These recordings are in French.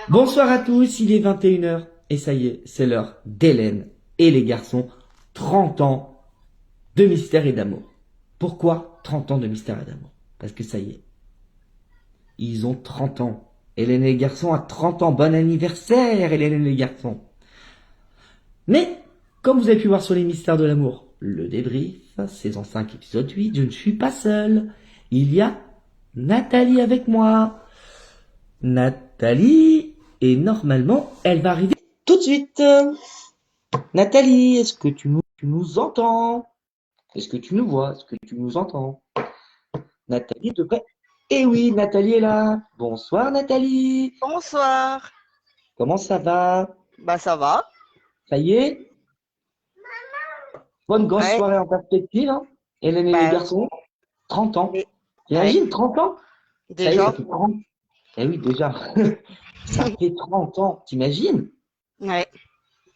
Bonsoir à tous, il est 21 h et ça y est, c'est l'heure d'Hélène et les garçons. 30 ans de mystère et d'amour. Pourquoi 30 ans de mystère et d'amour? Parce que ça y est, ils ont 30 ans. Hélène et les garçons a 30 ans. Bon anniversaire, Hélène et les garçons. Mais, comme vous avez pu voir sur les mystères de l'amour, le débrief, saison 5, épisode 8, je ne suis pas seul. Il y a Nathalie avec moi. Nathalie, et normalement, elle va arriver tout de suite. Nathalie, est-ce que tu nous entends? Est-ce que tu nous vois? Est-ce que tu nous entends? Nathalie devrait... Eh oui, Nathalie est là. Bonsoir Nathalie. Bonsoir. Comment ça va? Bah ça va. Ça y est? Bonne grosse Ouais. soirée en perspective, hein? Hélène et les Bah garçons, 30 ans. et- ouais. T'imagines, 30 ans? Ça y est, ça Déjà. fait 30. Eh oui, déjà. Ça fait 30 ans, t'imagines? Ouais.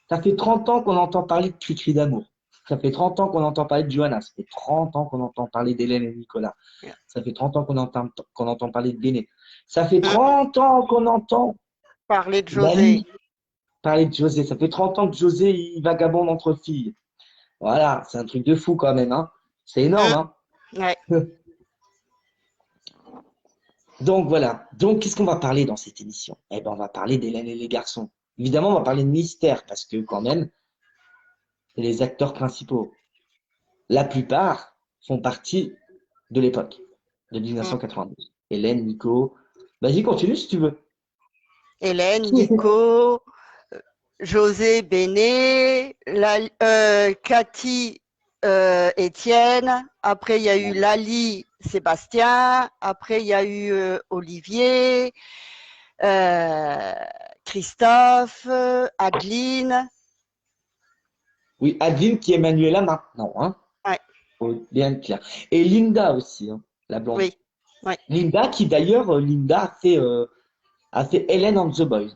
Ça fait 30 ans qu'on entend parler de Cri-Cri d'amour. Ça fait 30 ans qu'on entend parler de Johanna. Ça fait 30 ans qu'on entend parler d'Hélène et Nicolas. Ça fait 30 ans qu'on entend parler de Béné. Ça fait Hum, 30 ans qu'on entend Parler de José. Lali parler de José. Ça fait 30 ans que José, il vagabonde entre filles. Voilà, c'est un truc de fou quand même, hein. C'est énorme, Hum, hein. Ouais. Donc voilà. Donc qu'est-ce qu'on va parler dans cette émission? Eh ben, on va parler d'Hélène et les garçons. Évidemment, on va parler de mystère parce que quand même, c'est les acteurs principaux. La plupart font partie de l'époque de Hum. 1992. Hélène, Nico. Vas-y, continue si tu veux. Hélène, Qui était Nico, José, Béné, Cathy, Étienne. Après il y a eu Lali, Sébastien. Après il y a eu Olivier, euh, Christophe, Adeline. Oui, Adeline qui est Manuela maintenant, hein. Ouais. Faut bien être clair. Et Linda aussi, hein, la blonde. Oui. Ouais. Linda qui d'ailleurs, Linda a fait Helen and the Boys.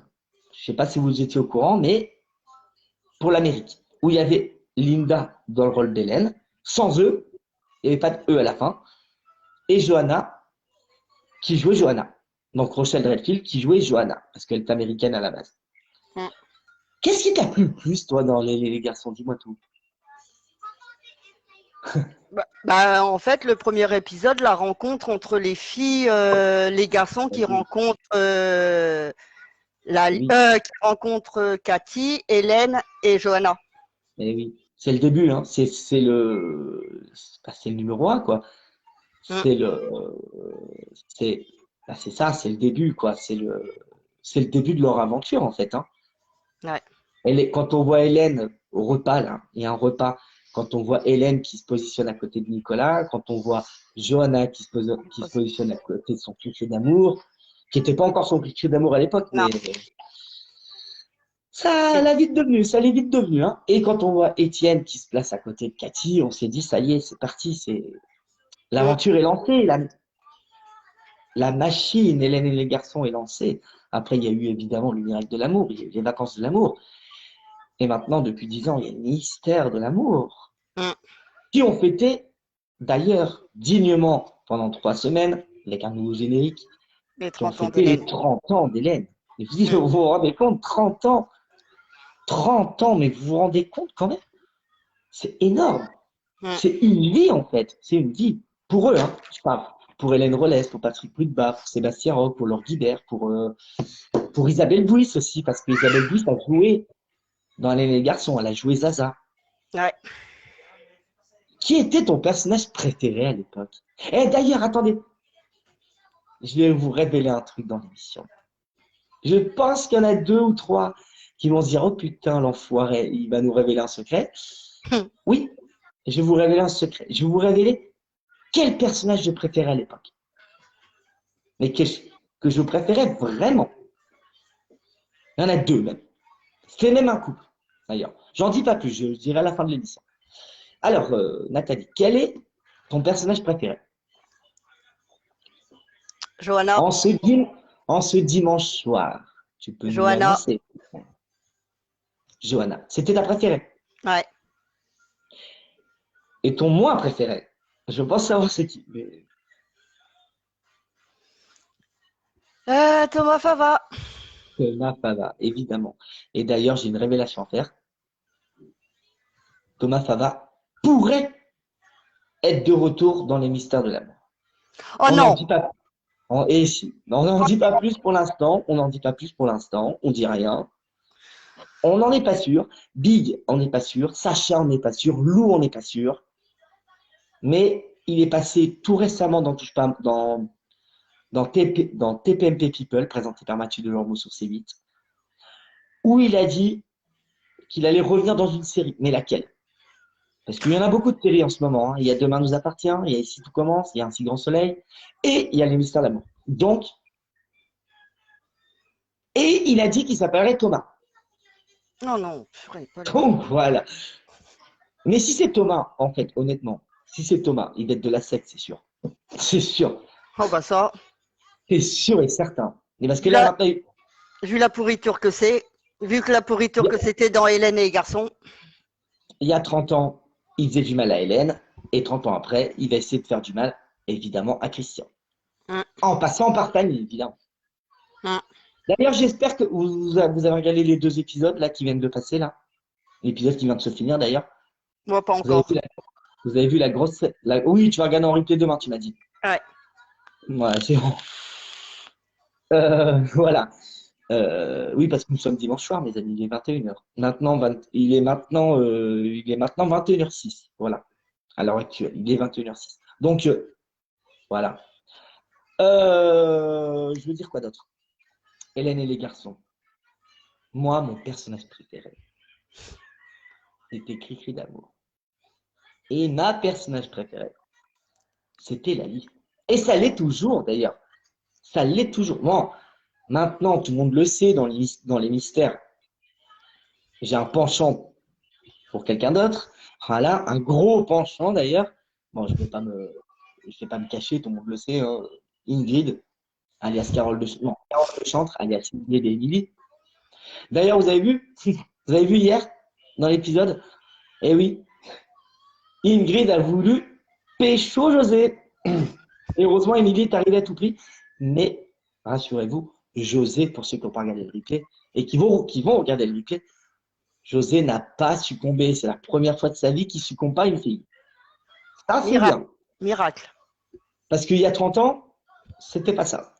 Je sais pas si vous étiez au courant, mais pour l'Amérique, où il y avait Linda dans le rôle d'Hélène, sans eux, il n'y avait pas de E à la fin, et Johanna qui jouait Johanna. Donc Rochelle Redfield qui jouait Johanna, parce qu'elle est américaine à la base. Hum. Qu'est-ce qui t'a plu le plus, toi, dans les garçons? Dis-moi tout. En fait, le premier épisode, la rencontre entre les filles, les garçons qui Oui, rencontrent oui, qui rencontrent Cathy, Hélène et Johanna. oui. C'est le début, hein. C'est le numéro un, quoi. Mm, C'est le, c'est, c'est ça, c'est le début, quoi. C'est le début de leur aventure, en fait, hein. ouais. Quand on voit Hélène au repas, là, il y a un repas. Quand on voit Hélène qui se positionne à côté de Nicolas, quand on voit Johanna qui se positionne à côté de son cliché d'amour, qui n'était pas encore son cliché d'amour à l'époque, Non, mais ça l'est vite devenu, hein. Et quand on voit Étienne qui se place à côté de Cathy, on s'est dit, ça y est, c'est parti, mm, l'aventure est lancée, la machine, Hélène et les garçons est lancée. Après, il y a eu évidemment le miracle de l'amour, il y a eu les vacances de l'amour. Et maintenant, depuis 10 ans, il y a le mystère de l'amour, mm. qui ont fêté, d'ailleurs, dignement pendant 3 semaines, avec un nouveau générique, Les qui ont 30 ans fêté les d'Hélène. 30 ans d'Hélène. Et Mm, vous vous rendez compte, 30 ans, 30 ans, mais vous vous rendez compte quand même, c'est énorme. mm. C'est une vie, en fait. C'est une vie. Pour eux, hein, je parle. Pour Hélène Rollès, pour Patrick Poudba, pour Sébastien Roch, pour Laure Guibert, pour Isabelle Bouis aussi, parce qu'Isabelle Bouis a joué dans Les Garçons, elle a joué Zaza. Ouais. Qui était ton personnage préféré à l'époque? Et d'ailleurs, attendez, je vais vous révéler un truc dans l'émission. Je pense qu'il y en a deux ou trois qui vont se dire, oh putain, l'enfoiré, il va nous révéler un secret. Oui, je vais vous révéler un secret. Je vais vous révéler quel personnage je préférais à l'époque. Mais que je préférais vraiment. Il y en a deux même. C'est même un couple, d'ailleurs. J'en dis pas plus, je dirai à la fin de l'émission. Alors, Nathalie, quel est ton personnage préféré? Johanna. En ce, dim- En ce dimanche soir, tu peux nous Johanna. l'annoncer, Johanna. C'était ta préférée. Ouais. Et ton moins préféré? Je pense savoir c'est qui. Thomas Fava. Thomas Fava, évidemment. Et d'ailleurs, j'ai une révélation à faire. Thomas Fava pourrait être de retour dans les mystères de l'amour. Oh On n'en non, dit pas. Et si. On n'en dit pas plus pour l'instant. On n'en dit pas plus pour l'instant. On dit rien. On n'en est pas sûr. Big, on n'est pas sûr. Sacha, on n'est pas sûr. Lou, on n'est pas sûr. Mais il est passé tout récemment dans Touche pas, dans TPMP People, présenté par Mathieu Delormeau sur C8, où il a dit qu'il allait revenir dans une série. Mais laquelle? Parce qu'il y en a beaucoup de séries en ce moment, hein. Il y a Demain nous appartient, il y a Ici tout commence, il y a Un si grand soleil, et il y a Les mystères d'amour. Donc, et il a dit qu'il s'appellerait Thomas. non, non, purée, pas la peine. Donc voilà. Mais si c'est Thomas, en fait, honnêtement, si c'est Thomas, il va être de la secte, c'est sûr. C'est sûr. Oh bah ça, C'est sûr et certain. Et parce que vu là, la, maintenant, vu la pourriture que c'est, vu que la pourriture que c'était dans Hélène et les garçons, il y a 30 ans, il faisait du mal à Hélène, et 30 ans après, il va essayer de faire du mal, évidemment, à Christian. Hum, En passant par Fanny, évidemment. hum. D'ailleurs, j'espère que vous avez regardé les 2 épisodes là qui viennent de passer là. L'épisode qui vient de se finir d'ailleurs. Moi pas Vous avez encore. vu vous avez vu la grosse. Oui, tu vas regarder en replay demain, tu m'as dit. Ouais. Voilà, c'est bon. Voilà. Oui, parce que nous sommes dimanche soir, mes amis, il est 21h. Il est maintenant 21h06. Voilà. À l'heure actuelle, il est 21h06. Donc, voilà. Je veux dire quoi d'autre? Hélène et les garçons. Moi, mon personnage préféré, c'était Cricri d'amour. Et ma personnage préférée, c'était Lali. Et ça l'est toujours, d'ailleurs. Ça l'est toujours. Bon, maintenant, tout le monde le sait dans les mystères. J'ai un penchant pour quelqu'un d'autre. Voilà, un gros penchant, d'ailleurs. Bon, je vais pas me cacher, tout le monde le sait, hein. Ingrid, alias Carole de Chantre, alias Ingrid et Emily. D'ailleurs, vous avez vu hier, dans l'épisode, eh oui, Ingrid a voulu pécho José. Et heureusement, Émilie est arrivée à tout prix. Mais rassurez-vous, José, pour ceux qui n'ont pas regardé le replay et qui vont regarder le replay, José n'a pas succombé. C'est la première fois de sa vie qu'il ne succombe pas à une fille. Ça, c'est Miracle. bien. Miracle. Parce qu'il y a 30 ans, c'était pas ça.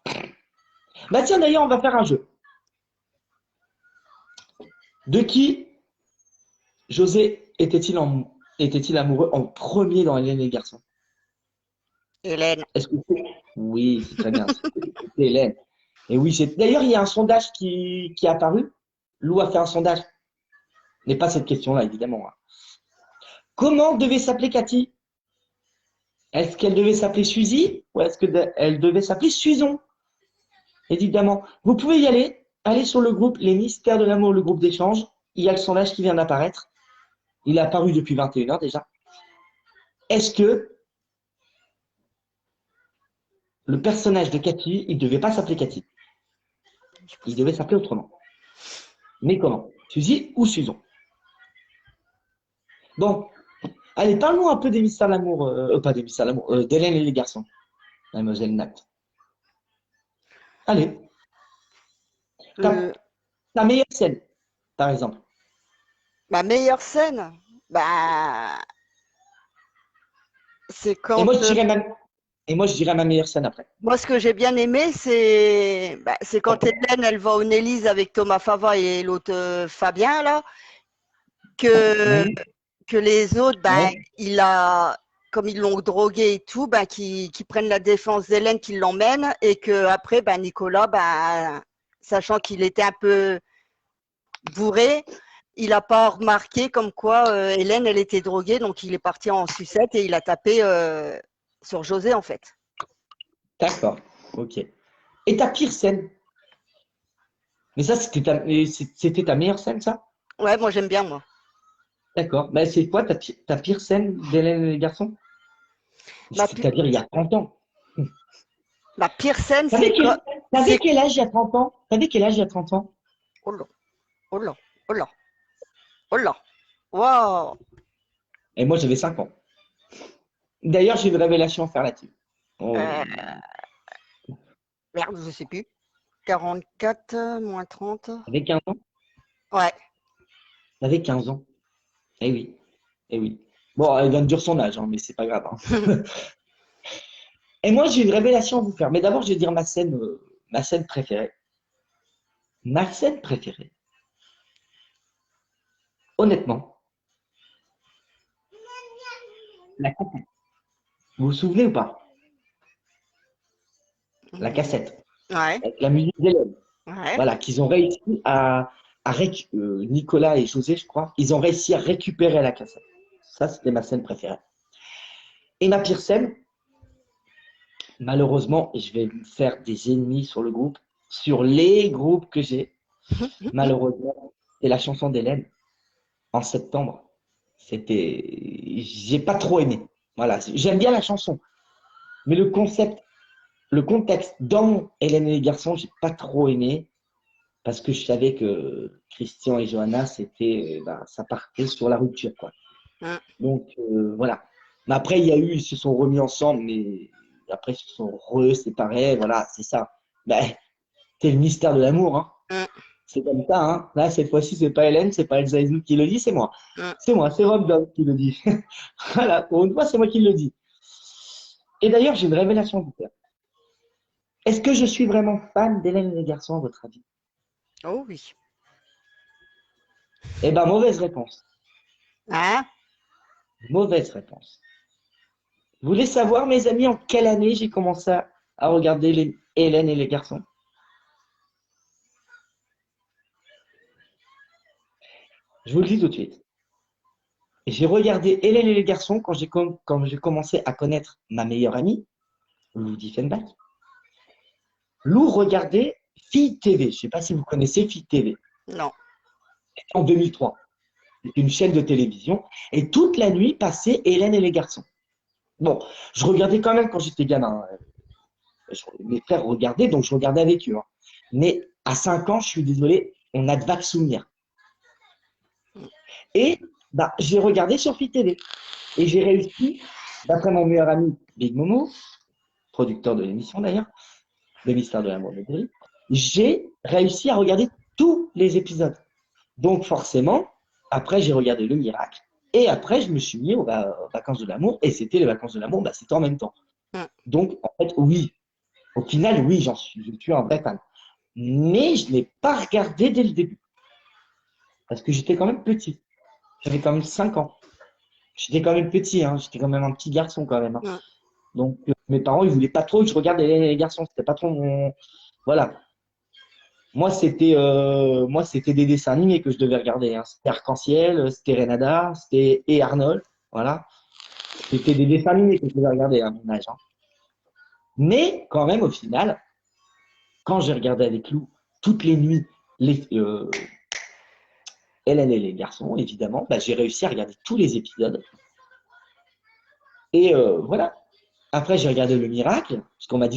Bah tiens, d'ailleurs, on va faire un jeu. De qui José était-il amoureux en premier dans Hélène et les garçons? Hélène. Est-ce que oui, c'est très bien. C'était Hélène. Et oui, c'est. D'ailleurs, il y a un sondage qui est apparu. Lou a fait un sondage. Mais pas cette question-là, évidemment, hein. Comment devait s'appeler Cathy? Est-ce qu'elle devait s'appeler Suzy ou est-ce qu'elle devait s'appeler Susan? Évidemment. Vous pouvez y aller. Allez sur le groupe Les Mystères de l'amour, le groupe d'échange. Il y a le sondage qui vient d'apparaître. Il est apparu depuis 21h déjà. Est-ce que le personnage de Cathy, il ne devait pas s'appeler Cathy? Il devait s'appeler autrement. Mais comment? Suzy ou Susan? Bon, allez, parle-nous un peu des mystères de l'amour, pas des mystères de l'amour, d'Hélène et les garçons, mademoiselle Nat. Allez, Euh, ta meilleure scène, par exemple. Ma meilleure scène, bah, c'est Et quand. moi, je dirais ma meilleure scène après. Moi, ce que j'ai bien aimé, c'est quand Hélène, elle va au Nélise avec Thomas Fava et l'autre Fabien, là, que, Mhm. que les autres, ben, Ouais. comme ils l'ont drogué et tout, ben, qui prennent la défense d'Hélène, qui l'emmènent, et que après, ben, Nicolas, ben, sachant qu'il était un peu bourré, il n'a pas remarqué comme quoi Hélène, elle était droguée, donc il est parti en sucette et il a tapé sur José, en fait. D'accord, ok. Et ta pire scène? Mais ça, c'était ta meilleure scène, ça? Ouais, moi, j'aime bien, moi. D'accord. Ben, c'est quoi ta pire scène d'Hélène et les garçons? Ma, pi- C'est-à-dire il y a 30 ans. ma pire scène, T'avais quel, t'avais c'est. quel âge il y a 30 ans? T'avais quel âge il y a 30 ans? Oh là, oh là, oh là, oh là. Waouh! Et moi, j'avais 5 ans. D'ailleurs, j'ai une révélation à faire là-dessus. Oh. Euh, Merde, je sais plus. 44 moins 30. Avec 15 ans? Ouais. Avec 15 ans. Eh oui. Eh oui. Bon, elle vient de dire son âge, hein, mais c'est pas grave. Hein. Et moi, j'ai une révélation à vous faire. Mais d'abord, je vais dire ma scène préférée. Ma scène préférée. Honnêtement, la cassette. Vous vous souvenez ou pas? La cassette. Ouais. Avec la musique d'Hélène. Ouais. Voilà, qu'ils ont réussi Nicolas et José, je crois, ils ont réussi à récupérer la cassette. Ça, c'était ma scène préférée. Et ma pire scène, malheureusement, et je vais me faire des ennemis sur le groupe, sur les groupes que j'ai, malheureusement, c'est la chanson d'Hélène en septembre. J'ai pas trop aimé. Voilà, j'aime bien la chanson, mais le concept, le contexte dans Hélène et les garçons, j'ai pas trop aimé parce que je savais que Christian et Johanna, ça partait sur la rupture, quoi. Donc voilà. Mais après, ils se sont remis ensemble, mais après, ils se sont séparés. Voilà, c'est ça. Ben, c'est le mystère de l'amour, hein. C'est comme ça, hein. Là, cette fois-ci, c'est pas Hélène, c'est pas Elsa Isoud qui le dit, c'est moi. C'est moi, c'est Rob Dog qui le dit. Voilà, pour une fois, c'est moi qui le dis. Et d'ailleurs, j'ai une révélation à vous faire. Est-ce que je suis vraiment fan d'Hélène et les garçons, à votre avis? Oh oui. Eh ben, mauvaise réponse. Hein? Mauvaise réponse. Vous voulez savoir, mes amis, en quelle année j'ai commencé à regarder Hélène et les garçons? Je vous le dis tout de suite. J'ai regardé Hélène et les garçons quand j'ai commencé à connaître ma meilleure amie, Lou Diefenbach. Lou regardait Fille TV. Je ne sais pas si vous connaissez Fille TV. Non. En 2003. C'était une chaîne de télévision. Et toute la nuit passait Hélène et les garçons. Bon, je regardais quand même quand j'étais gamin. Mes frères regardaient, donc je regardais avec eux. Hein. Mais à 5 ans, je suis désolé, on a de vagues souvenirs. Et bah, j'ai regardé sur Fille TV. Et j'ai réussi, d'après mon meilleur ami Big Momo, producteur de l'émission d'ailleurs, Le Mystère de l'amour de Gris, j'ai réussi à regarder tous les épisodes. Donc forcément, après j'ai regardé Le Miracle, et après je me suis mis aux vacances de l'amour, et c'était les vacances de l'amour, bah, c'était en même temps. Donc en fait, oui, au final, oui, je suis un vrai fan. Mais je ne l'ai pas regardé dès le début. Parce que j'étais quand même petit. J'avais quand même 5 ans. J'étais quand même petit, hein. J'étais quand même un petit garçon quand même. Hein. Donc mes parents, ils voulaient pas trop que je regarde les garçons. C'était pas trop mon. Voilà. Moi, c'était des dessins animés que je devais regarder. Hein. C'était Arc-en-Ciel, c'était Renada, c'était et Arnold. Voilà. C'était des dessins animés que je devais regarder à mon âge. Hein. Mais quand même, au final, quand j'ai regardé avec Lou toutes les nuits, Hélène et les garçons, évidemment, bah, j'ai réussi à regarder tous les épisodes. Et voilà. Après, j'ai regardé Le Miracle, parce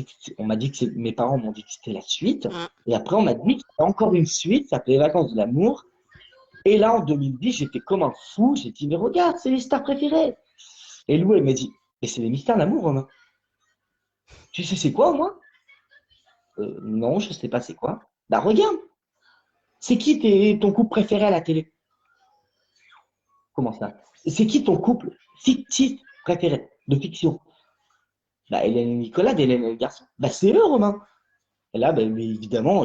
mes parents m'ont dit que c'était la suite. Et après, on m'a dit qu'il y avait encore une suite, ça s'appelait Les Vacances de l'amour. Et là, en 2010, j'étais comme un fou. J'ai dit, mais regarde, c'est les stars préférées. Et Lou, elle m'a dit, mais c'est les mystères d'amour, Romain. Tu sais, c'est quoi, moi? Non, je sais pas, c'est quoi. Bah, regarde. C'est qui ton couple préféré à la télé? Comment ça? C'est qui ton couple fictif préféré de fiction? Bah, Hélène et Nicolas d'Hélène et le garçon. Bah, c'est eux, Romain. Et là, bah, mais évidemment,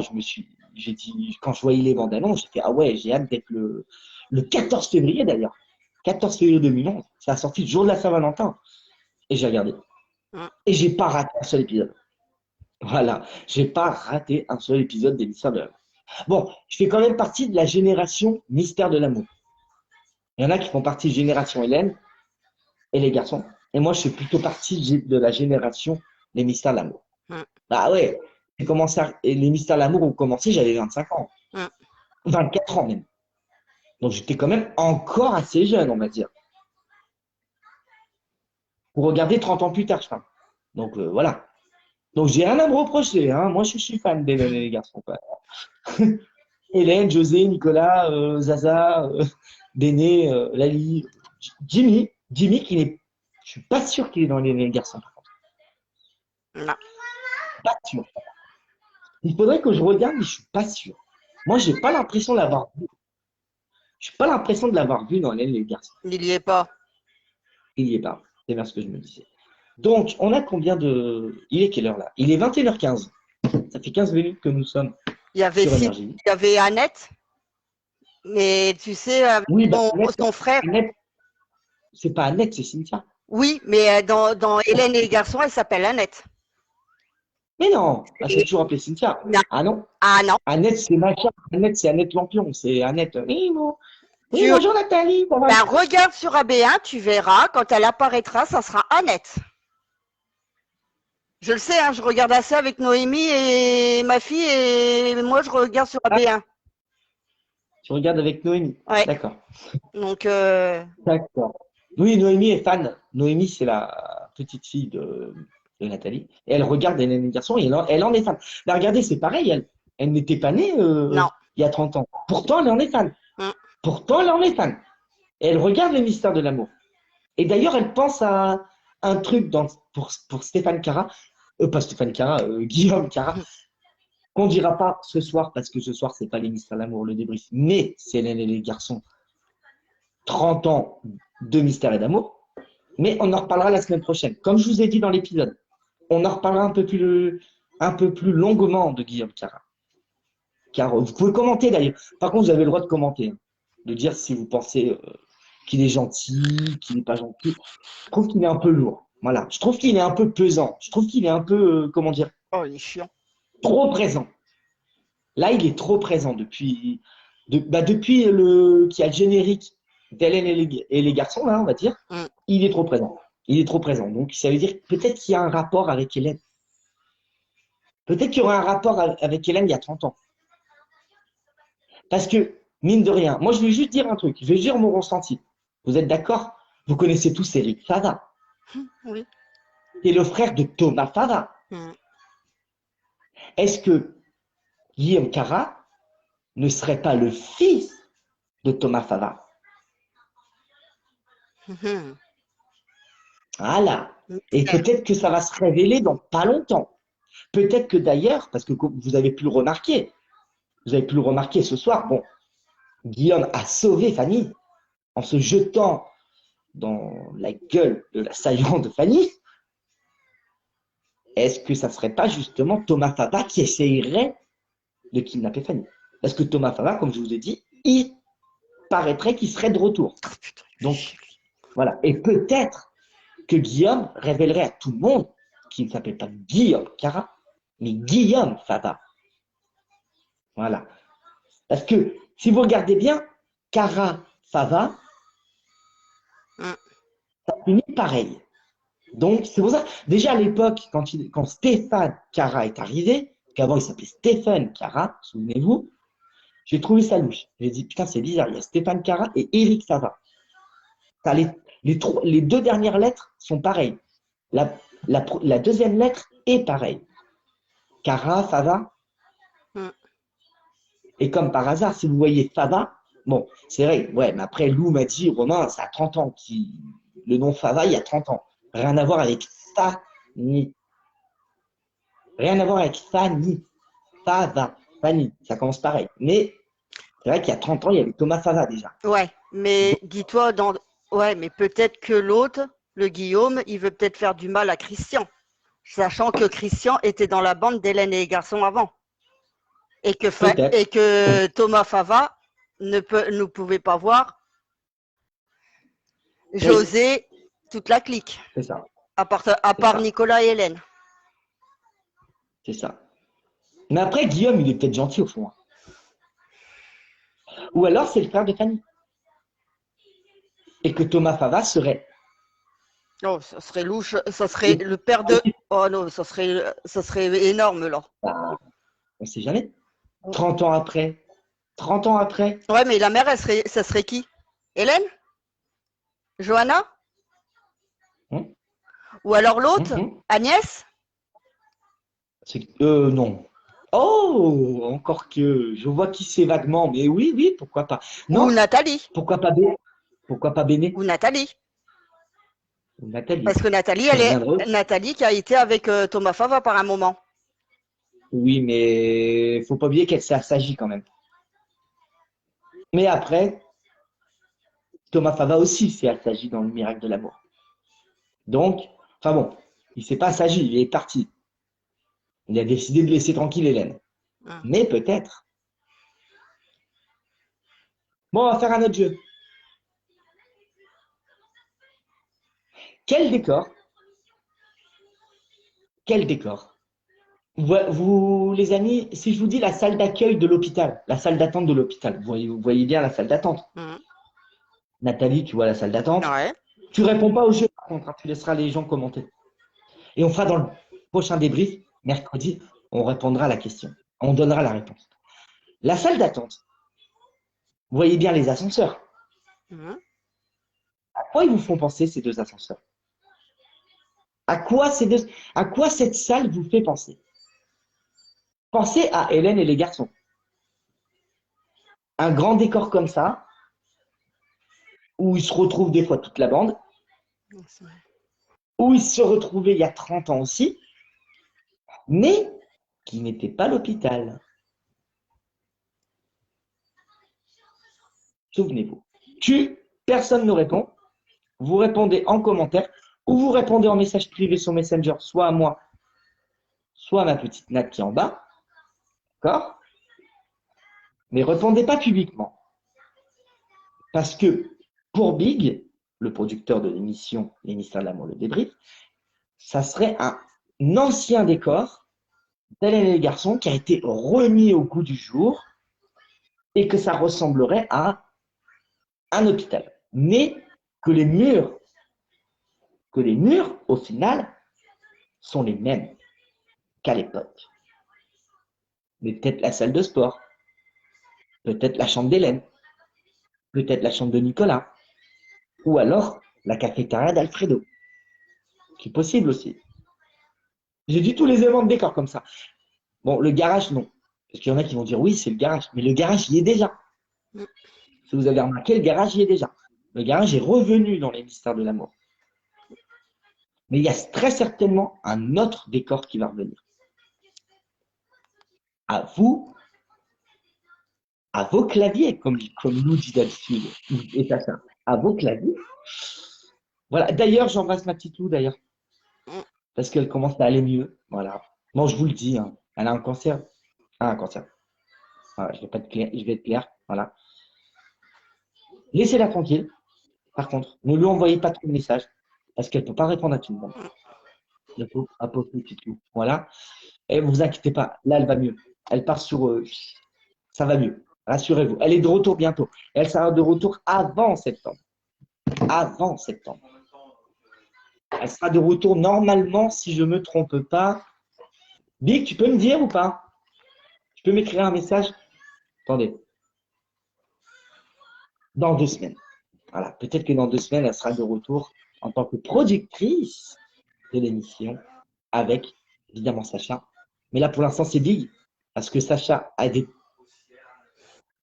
j'ai dit, quand je voyais les bandes annonces, j'ai fait, ah ouais, j'ai hâte d'être le 14 février d'ailleurs. 14 février 2011. Ça a sorti le jour de la Saint-Valentin. Et j'ai regardé. Et j'ai pas raté un seul épisode. Voilà. J'ai pas raté un seul épisode des Mystères de l'amour. Bon, je fais quand même partie de la génération Mystère de l'amour. Il y en a qui font partie de génération Hélène et les garçons. Et moi, je suis plutôt partie de la génération Les Mystères de l'amour. Bah ouais, les Mystères de l'amour ont commencé, j'avais 25 ans. 24 ans même. Donc j'étais quand même encore assez jeune, on va dire. Pour regarder 30 ans plus tard, je crois. Donc voilà. Donc j'ai rien à me reprocher. Hein. Moi, je suis fan d'Hélène et les garçons. Quoi. Hélène, José, Nicolas, Zaza, Béné, Lali, Jimmy. Jimmy, je suis pas sûr qu'il est dans les garçons. Par contre. Non. Pas sûr. Il faudrait que je regarde, mais je suis pas sûr. Moi, j'ai pas l'impression de l'avoir vu. Je n'ai pas l'impression de l'avoir vu dans Hélène et les garçons. Il n'y est pas. Il y est pas. C'est bien ce que je me disais. Donc, on a combien de. Il est quelle heure là? Il est 21h15. Ça fait 15 minutes que nous sommes Il y avait, sur Énergie. il y avait Annette, mais tu sais, Oui, bah, son frère. Annette, c'est pas Annette, c'est Cynthia. Oui, mais dans Hélène et les garçons, elle s'appelle Annette. Mais non, elle s'est toujours appelée Cynthia. Non. Ah non. Ah non. Annette, c'est machin. Annette, c'est Annette Lampion. C'est Annette. Oui, bon. Oui, bonjour Nathalie. Ça va? Ben, regarde sur AB1, tu verras, quand elle apparaîtra, ça sera Annette. Je le sais, hein, je regarde assez avec Noémie et ma fille, et moi, je regarde sur AB1. Tu regardes avec Noémie. Ouais. D'accord. Donc, D'accord. Oui, Noémie est fan. Noémie, c'est la petite fille de Nathalie. Et elle regarde Hélène et les garçons et elle en est fan. Là, regardez, c'est pareil. Elle n'était pas née non. il y a 30 ans. Pourtant, elle en est fan. Mm. Pourtant, elle en est fan. Et elle regarde les mystères de l'amour. Et d'ailleurs, elle pense à un truc pour Stéphane Cara. Pas Stéphane Cara, Guillaume Cara. Qu'on dira pas ce soir, parce que ce soir, c'est pas les mystères de l'amour, le débrief, mais c'est Hélène et les garçons. 30 ans de mystère et d'amour. Mais on en reparlera la semaine prochaine. Comme je vous ai dit dans l'épisode, on en reparlera un peu plus longuement de Guillaume Cara. Car vous pouvez commenter d'ailleurs. Par contre, vous avez le droit de commenter, hein, de dire si vous pensez qu'il est gentil, qu'il n'est pas gentil. Je trouve qu'il est un peu lourd. Voilà. Je trouve qu'il est un peu pesant. Je trouve qu'il est un peu, comment dire, Oh, il est chiant. trop présent. Là, il est trop présent depuis qu'il y a le générique d'Hélène et les garçons, là, on va dire. Mm. Il est trop présent. Il est trop présent. Donc, ça veut dire peut-être qu'il y a un rapport avec Hélène. Peut-être qu'il y aura un rapport avec Hélène il y a 30 ans. Parce que, mine de rien, moi, je vais juste dire un truc. Je vais dire mon ressenti. Vous êtes d'accord? Vous connaissez tous Eric Fava. Oui. C'est le frère de Thomas Fava. Mm. Est-ce que Guillaume Cara ne serait pas le fils de Thomas Fava? Mm. Voilà. Et peut-être que ça va se révéler dans pas longtemps. Peut-être que d'ailleurs, parce que vous avez pu le remarquer, ce soir, bon, Guillaume a sauvé Fanny en se jetant dans la gueule de l'assaillant de Fanny. Est-ce que ça ne serait pas justement Thomas Fava qui essayerait de kidnapper Fanny? Parce que Thomas Fava, comme je vous ai dit, il paraîtrait qu'il serait de retour. Oh, putain, donc, voilà. Et peut-être que Guillaume révélerait à tout le monde qu'il ne s'appelle pas Guillaume Cara, mais Guillaume Fava. Voilà. Parce que si vous regardez bien, Cara, Fava, ça finit pareil. Donc, c'est pour ça. Déjà à l'époque, quand Stéphane Cara est arrivé, qu'avant il s'appelait Stéphane Cara, souvenez-vous, j'ai trouvé ça louche. J'ai dit, putain, c'est bizarre, il y a Stéphane Cara et Eric Fava. Les deux dernières lettres sont pareilles. La deuxième lettre est pareille. Cara, Fava. Et comme par hasard, si vous voyez Fava, bon, c'est vrai, ouais, mais après, Lou m'a dit, Romain, ça a 30 ans. Le nom Fava, il y a 30 ans. Rien à voir avec Fanny. Rien à voir avec Fanny. Fava. Fanny, ça commence pareil. Mais c'est vrai qu'il y a 30 ans, il y avait Thomas Fava déjà. Ouais, mais dis-toi, ouais, mais peut-être que l'autre, le Guillaume, il veut peut-être faire du mal à Christian, sachant que Christian était dans la bande d'Hélène et les garçons avant. Et que Thomas Fava ne pouvait pas voir José, toute la clique. C'est ça. À part Nicolas et Hélène. C'est ça. Mais après, Guillaume, il est peut-être gentil au fond. Ou alors, c'est le frère de Fanny. Et que Thomas Fava serait. Oh, ça serait louche. Ça serait le père de. Oh non, ça serait énorme là. Bah, on ne sait jamais. 30 ans après. 30 ans après. Ouais, mais la mère, ça serait qui? Hélène? Johanna? Ou alors l'autre? Agnès? Non. Oh, encore que je vois qui c'est vaguement, mais oui, pourquoi pas. Non. Ou Nathalie. Pourquoi pas Béné? Ou Nathalie. Nathalie. Parce que Nathalie, Nathalie qui a été avec Thomas Fava par un moment. Oui, mais faut pas oublier qu'elle s'agit quand même. Mais après, Thomas Fava aussi s'est assagi dans le miracle de l'amour. Donc, enfin bon, il s'est pas assagi, il est parti. Il a décidé de laisser tranquille Hélène. Hum. Mais peut-être. Bon, on va faire un autre jeu. Quel décor? Quel décor? Vous, les amis, si je vous dis la salle d'accueil de l'hôpital, la salle d'attente de l'hôpital, vous voyez bien la salle d'attente. Hum. Nathalie, tu vois la salle d'attente. Ouais. Tu réponds pas au jeu, par contre, hein, tu laisseras les gens commenter. Et on fera dans le prochain débrief, mercredi, on répondra à la question. On donnera la réponse. La salle d'attente, vous voyez bien les ascenseurs. Hum. À quoi ils vous font penser ces deux ascenseurs? À quoi cette salle vous fait penser? Pensez à Hélène et les garçons. Un grand décor comme ça, où ils se retrouvent des fois toute la bande, où ils se retrouvaient il y a 30 ans aussi, mais qui n'était pas l'hôpital. Souvenez-vous. Personne ne répond. Vous répondez en commentaire ou vous répondez en message privé sur Messenger, soit à moi, soit à ma petite Nat qui est en bas. D'accord? Mais répondez pas publiquement. Parce que pour Big, le producteur de l'émission Les Mystères de l'amour, le débrief, ça serait un ancien décor d'Hélène et les garçons qui a été remis au goût du jour et que ça ressemblerait à un hôpital. Mais que les murs, au final, sont les mêmes qu'à l'époque. Mais peut-être la salle de sport, peut-être la chambre d'Hélène, peut-être la chambre de Nicolas, ou alors la cafétéria d'Alfredo, qui est possible aussi. J'ai dit tous les éléments de décor comme ça. Bon, le garage, non. Parce qu'il y en a qui vont dire oui, c'est le garage. Mais le garage y est déjà. Si vous avez remarqué, le garage y est déjà. Le garage est revenu dans les mystères de l'amour. Mais il y a très certainement un autre décor qui va revenir. À vous, à vos claviers, comme nous dit d'habitude, et ça, à vos claviers. Voilà. D'ailleurs, j'embrasse ma petite Lou, d'ailleurs, parce qu'elle commence à aller mieux. Voilà. Bon, je vous le dis, hein, elle a un cancer. Ah, un cancer. Voilà, je vais être clair. Voilà. Laissez-la tranquille. Par contre, ne lui envoyez pas trop de messages, parce qu'elle ne peut pas répondre à tout le monde. La pauvre petite Lou. Voilà. Et vous inquiétez pas, là, elle va mieux. Elle part sur. Ça va mieux. Rassurez-vous. Elle est de retour bientôt. Elle sera de retour avant septembre. Avant septembre. Elle sera de retour normalement, si je ne me trompe pas. Big, tu peux me dire ou pas? Tu peux m'écrire un message? Attendez. Dans 2 semaines. Voilà. Peut-être que dans 2 semaines, elle sera de retour en tant que productrice de l'émission avec, évidemment, Sacha. Mais là, pour l'instant, c'est Big. Parce que Sacha a des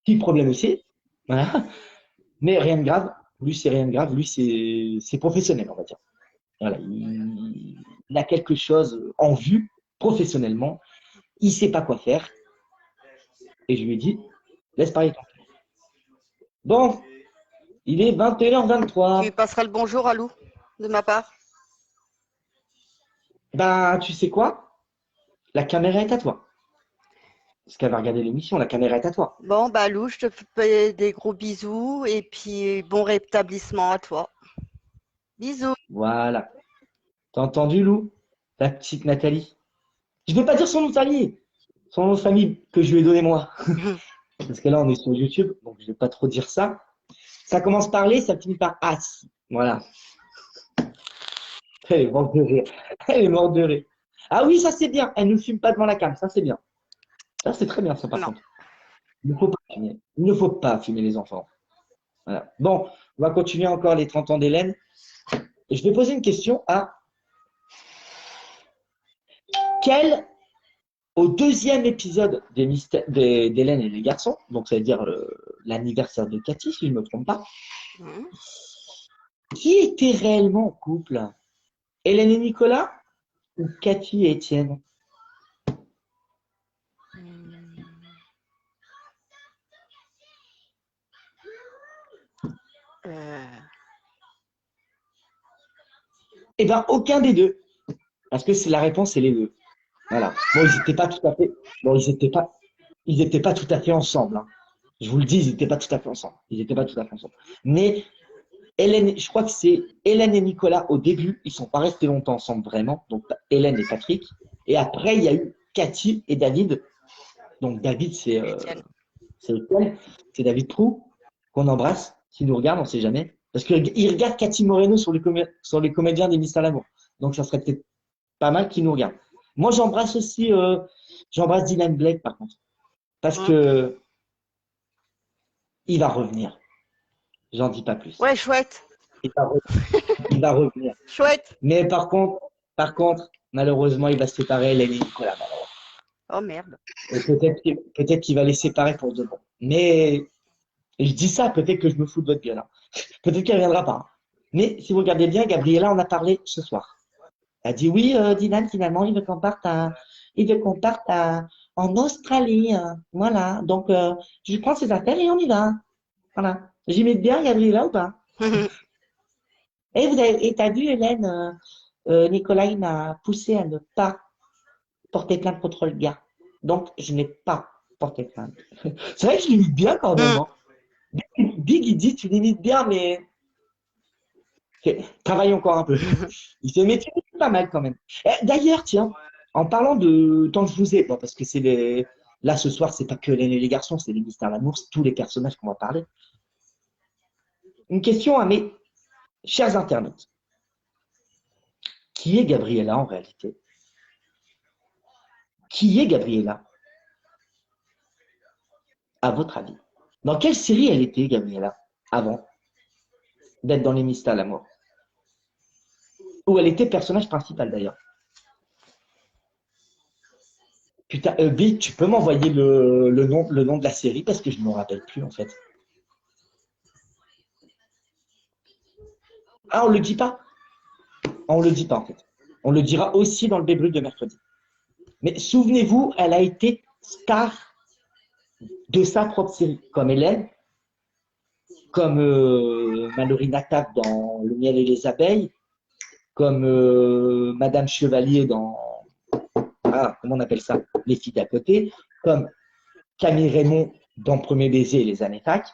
petits problèmes aussi. Voilà. Mais rien de grave. Lui, c'est rien de grave. Lui, c'est professionnel, on va dire. Voilà, il a quelque chose en vue professionnellement. Il ne sait pas quoi faire. Et je lui ai dit, laisse parler ton fils. Bon, il est 21h23. Tu passeras le bonjour à Lou, de ma part. Ben, tu sais quoi? La caméra est à toi. Parce qu'elle va regarder l'émission, la caméra est à toi. Bon, bah Lou, je te fais des gros bisous et puis bon rétablissement à toi. Bisous. Voilà. T'as entendu, Lou? Ta petite Nathalie. Je ne vais pas dire son nom de famille. Son nom de famille que je lui ai donné moi. Parce que là, on est sur YouTube, donc je ne vais pas trop dire ça. Ça commence par les, ça finit par as. Voilà. Elle est morte de rire. Elle est morte de rire. Ah oui, ça c'est bien. Elle ne fume pas devant la cam. Ça c'est bien. Ça c'est très bien, ça par Non. contre. Il ne faut pas fumer. Il ne faut pas fumer les enfants. Voilà. Bon, on va continuer encore les 30 ans d'Hélène. Et je vais poser une question à quel, au deuxième épisode d'Hélène et les garçons, donc ça veut dire l'anniversaire de Cathy, si je ne me trompe pas, qui était réellement en couple? Hélène et Nicolas ou Cathy et Étienne? Eh bien, aucun des deux. Parce que la réponse, c'est les deux. Voilà. Bon, ils n'étaient pas tout à fait. Bon, ils étaient pas tout à fait ensemble, hein. Je vous le dis, ils n'étaient pas tout à fait ensemble. Ils n'étaient pas tout à fait ensemble. Mais Hélène, je crois que c'est Hélène et Nicolas au début, ils sont pas restés longtemps ensemble vraiment. Donc Hélène et Patrick. Et après, il y a eu Cathy et David. Donc David, Étienne. c'est Étienne, c'est David Prou qu'on embrasse. S'il nous regarde, on ne sait jamais. Parce qu'il regarde Cathy Moreno sur les comédiens des Mystères L'amour. Donc ça serait peut-être pas mal qu'il nous regarde. Moi, j'embrasse aussi, j'embrasse Dylan Blake par contre. Parce que il va revenir. J'en dis pas plus. Ouais, chouette. Il va revenir. Chouette. Mais par contre, malheureusement, il va se séparer, Hélène et Nicolas. Oh merde. Et peut-être qu'il va les séparer pour de bon. Mais je dis ça, peut-être que je me fous de votre gueule, hein. Peut-être qu'elle ne viendra pas, hein. Mais si vous regardez bien, Gabriella en a parlé ce soir. Elle a dit oui, Dylan, finalement, il veut qu'on parte en Australie, hein. Voilà. Donc, je prends ses affaires et on y va. Voilà. J'imite bien Gabriella ou pas? Et t'as vu, Hélène, Nicolas, il m'a poussé à ne pas porter plainte contre le gars. Donc, je n'ai pas porté plainte. C'est vrai que je l'imite bien quand même, hein. Big, il dit, tu l'imites bien, mais travaille encore un peu. Il fait, mais tu l'imites pas mal quand même. D'ailleurs, tiens, en parlant de tant que je vous ai, bon, parce que c'est les. Là, ce soir, c'est pas que les garçons, c'est les mystères l'amour, c'est tous les personnages qu'on va parler. Une question à mes chers internautes. Qui est Gabriella en réalité? Qui est Gabriella, à votre avis? Dans quelle série elle était, Gabriella, avant d'être dans les mystères l'amour? Où elle était personnage principal d'ailleurs. Putain, Bill, tu peux m'envoyer le nom de la série parce que je ne me rappelle plus en fait. Ah, on le dit pas? Ah, on le dit pas en fait. On le dira aussi dans le débrief de mercredi. Mais souvenez-vous, elle a été star de sa propre série, comme Hélène, comme Mallory Nataf dans Le miel et les abeilles, comme Madame Chevalier dans comment on appelle ça? Les filles d'à côté, comme Camille Raymond dans Premier baiser et les années fac.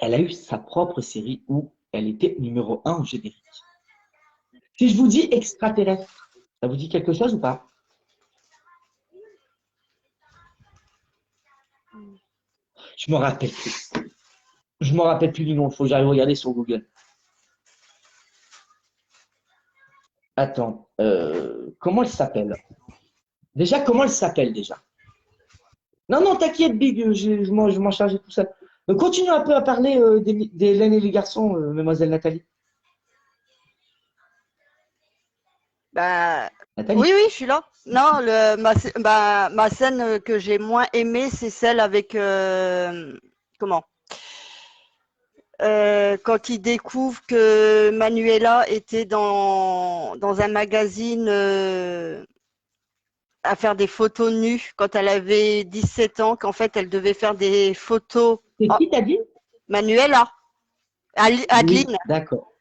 Elle a eu sa propre série où elle était numéro 1 au générique. Si je vous dis extraterrestre, ça vous dit quelque chose ou pas? Je me rappelle plus. Je me rappelle plus du nom. Il faut que j'aille regarder sur Google. Attends, comment elle s'appelle? Déjà, comment elle s'appelle déjà? Non, non, t'inquiète, Big, je m'en chargeais tout seul. Continue un peu à parler des laines et les garçons, mademoiselle Nathalie. Bah, Nathalie. oui, je suis là. Non, ma scène que j'ai moins aimée, c'est celle avec comment quand il découvre que Manuela était dans un magazine à faire des photos nues quand elle avait 17 ans, qu'en fait elle devait faire des photos. C'est Oh, qui t'as dit? Manuela, Oui, Adeline. d'accord.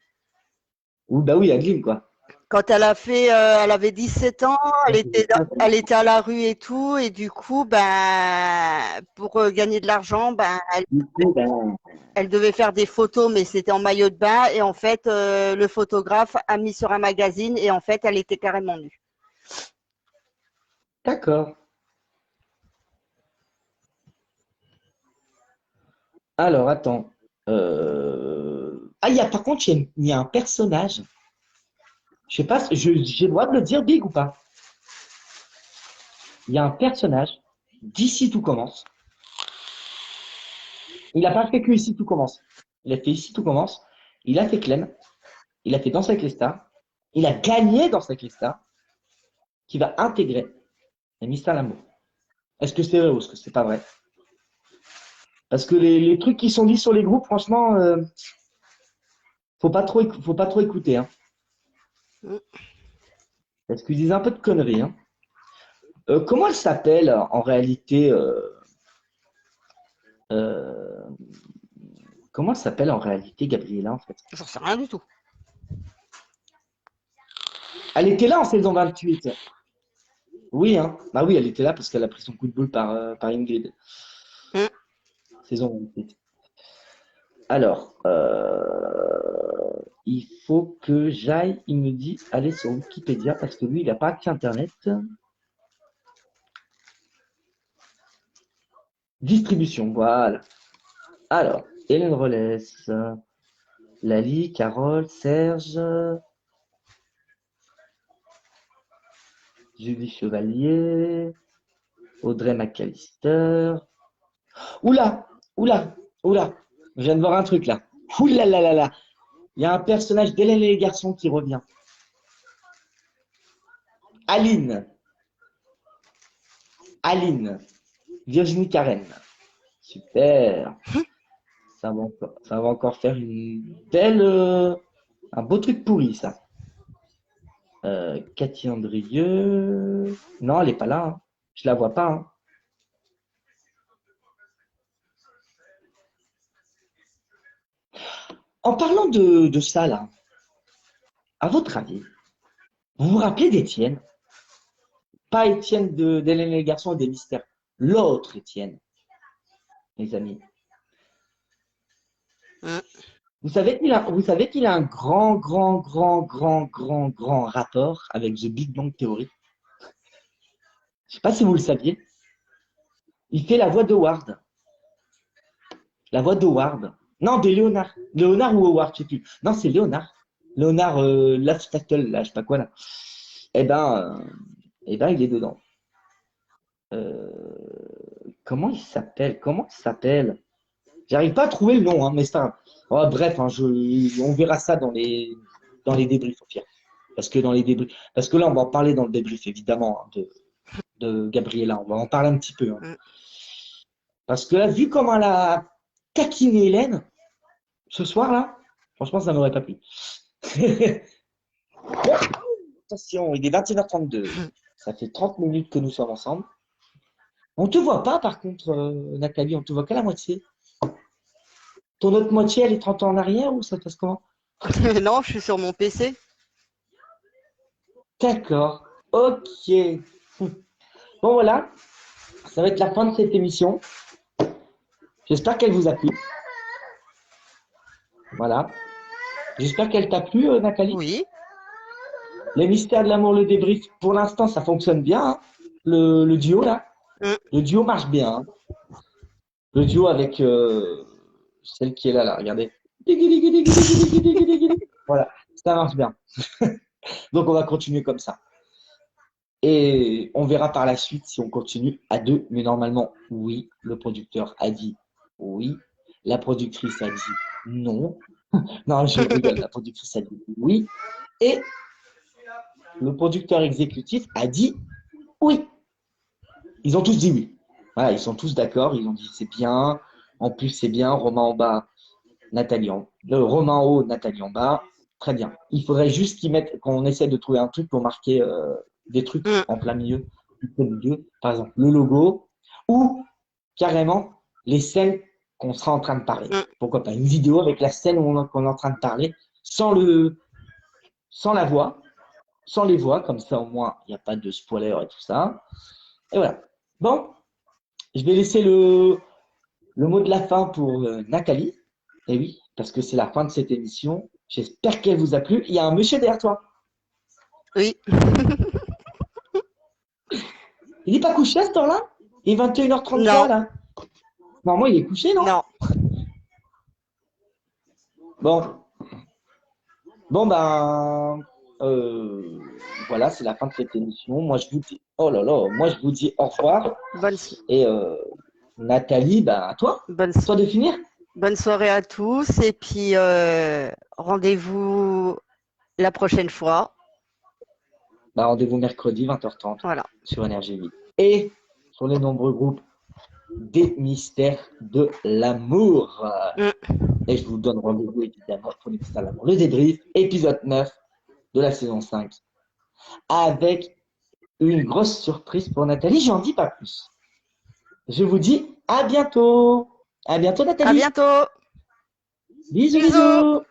Oui, bah oui, Adeline, quoi. Quand elle avait 17 ans, elle était à la rue et tout, et du coup, ben, pour gagner de l'argent, ben, Du coup, ben, elle devait faire des photos, mais c'était en maillot de bain, et en fait, le photographe a mis sur un magazine, et en fait, elle était carrément nue. d'accord. Alors, attends. Ah, par contre, il y a un personnage. Je sais pas, j'ai le droit de le dire, Big, ou pas? Il y a un personnage d'ici tout commence. Il n'a pas fait que ici tout commence. Il a fait ici tout commence. Il a fait Clem. Il a fait Danse avec les stars. Il a gagné Danse avec les stars. Qui va intégrer les Mystères L'amour. Est-ce que c'est vrai ou est-ce que c'est pas vrai? Parce que les trucs qui sont dit sur les groupes, franchement, faut pas trop écouter, hein. Parce qu'ils disent un peu de conneries, hein. Comment elle s'appelle en réalité Comment elle s'appelle en réalité, Gabriella, en fait? J'en sais rien du tout. Elle était là en saison 28. Oui, hein. Bah oui, elle était là parce qu'elle a pris son coup de boule par Ingrid. Hmm. Saison 28. Alors, il faut que j'aille, il me dit, aller sur Wikipédia parce que lui, il n'a pas accès à Internet. Distribution, voilà. Alors, Hélène Rollès, Lali, Carole, Serge, Julie Chevalier, Audrey McAllister. Oula, oula, oula, je viens de voir un truc là. Oula là là là, il y a un personnage d'Hélène et les garçons qui revient. Aline. Aline. Virginie Karen. Super. Ça va encore faire une belle, un beau truc pourri, ça. Cathy Andrieux. Non, elle n'est pas là, hein. Je la vois pas, hein. En parlant de ça, là, à votre avis, vous vous rappelez d'Étienne? Pas Étienne d'Hélène et les garçons et des mystères. L'autre Étienne, mes amis. Hmm. Vous savez qu'il a un grand rapport avec The Big Bang Theory. Je sais pas si vous le saviez. Il fait la voix d'Howard. La voix d'Howard. Non, de Léonard. Léonard ou Howard, je sais plus. Non, c'est Léonard. Léonard Laftattle, là, je sais pas quoi, là. Eh ben, il est dedans. Comment il s'appelle? Comment il s'appelle? J'arrive pas à trouver le nom, hein, mais c'est un. Oh, bref, hein, on verra ça dans les débriefs, au pire. Parce que dans les débriefs. Parce que là, on va en parler dans le débrief, évidemment, hein, de Gabriella. On va en parler un petit peu, hein. Hmm. Parce que là, vu comment elle a taquiné Hélène, ce soir-là, franchement, ça m'aurait pas plu. Bon, attention, il est 21h32. Ça fait 30 minutes que nous sommes ensemble. On te voit pas, par contre, Nathalie, on te voit qu'à la moitié. Ton autre moitié, elle est 30 ans en arrière ou ça se passe comment? Non, je suis sur mon PC. D'accord, ok. Bon, voilà, ça va être la fin de cette émission. J'espère qu'elle vous a plu. Voilà. J'espère qu'elle t'a plu, Nathalie. Oui. Les mystères de l'amour, le débrief, pour l'instant, ça fonctionne bien, hein. Le duo, là. Hmm. Le duo marche bien, hein. Le duo avec celle qui est là, regardez. Voilà, ça marche bien. Donc, on va continuer comme ça. Et on verra par la suite si on continue à deux. Mais normalement, oui, le producteur a dit oui. La productrice a dit non. Non, je rigole, la productrice a dit oui. Et le producteur exécutif a dit oui. Ils ont tous dit oui. Voilà, ils sont tous d'accord. Ils ont dit c'est bien. En plus, c'est bien. Romain en bas, Nathalie en Romain en haut, Nathalie en bas. Très bien. Il faudrait juste qu'on essaie de trouver un truc pour marquer des trucs Hmm. en plein milieu. Par exemple, le logo ou carrément les scènes qu'on sera en train de parler. Hmm. Pourquoi pas une vidéo avec la scène qu'on est en train de parler sans la voix, sans les voix, comme ça au moins il n'y a pas de spoiler et tout ça. Et voilà. Bon, je vais laisser le mot de la fin pour Nathalie. Et oui, parce que c'est la fin de cette émission. J'espère qu'elle vous a plu. Il y a un monsieur derrière toi. Oui. Il n'est pas couché à ce temps-là? Il est 21h33 Non. là. Normalement, il est couché, non? Non. Bon. Bon, ben. Voilà, c'est la fin de cette émission. Moi, je vous dis. Oh là là, moi, je vous dis au revoir. Bonne, Et Nathalie, ben, à toi. bonne, Toi de finir. bonne soirée à tous. Et puis, rendez-vous la prochaine fois. Ben, rendez-vous mercredi, 20h30. Voilà. Sur Énergie 8. Et sur les nombreux groupes des mystères de l'amour. Mm. Et je vous donne rendez-vous évidemment pour les mystères de l'amour. Le débrief, épisode 9 de la saison 5. Avec une grosse surprise pour Nathalie. J'en dis pas plus. Je vous dis à bientôt. À bientôt, Nathalie. À bientôt. Bisous, Bisous. bisous.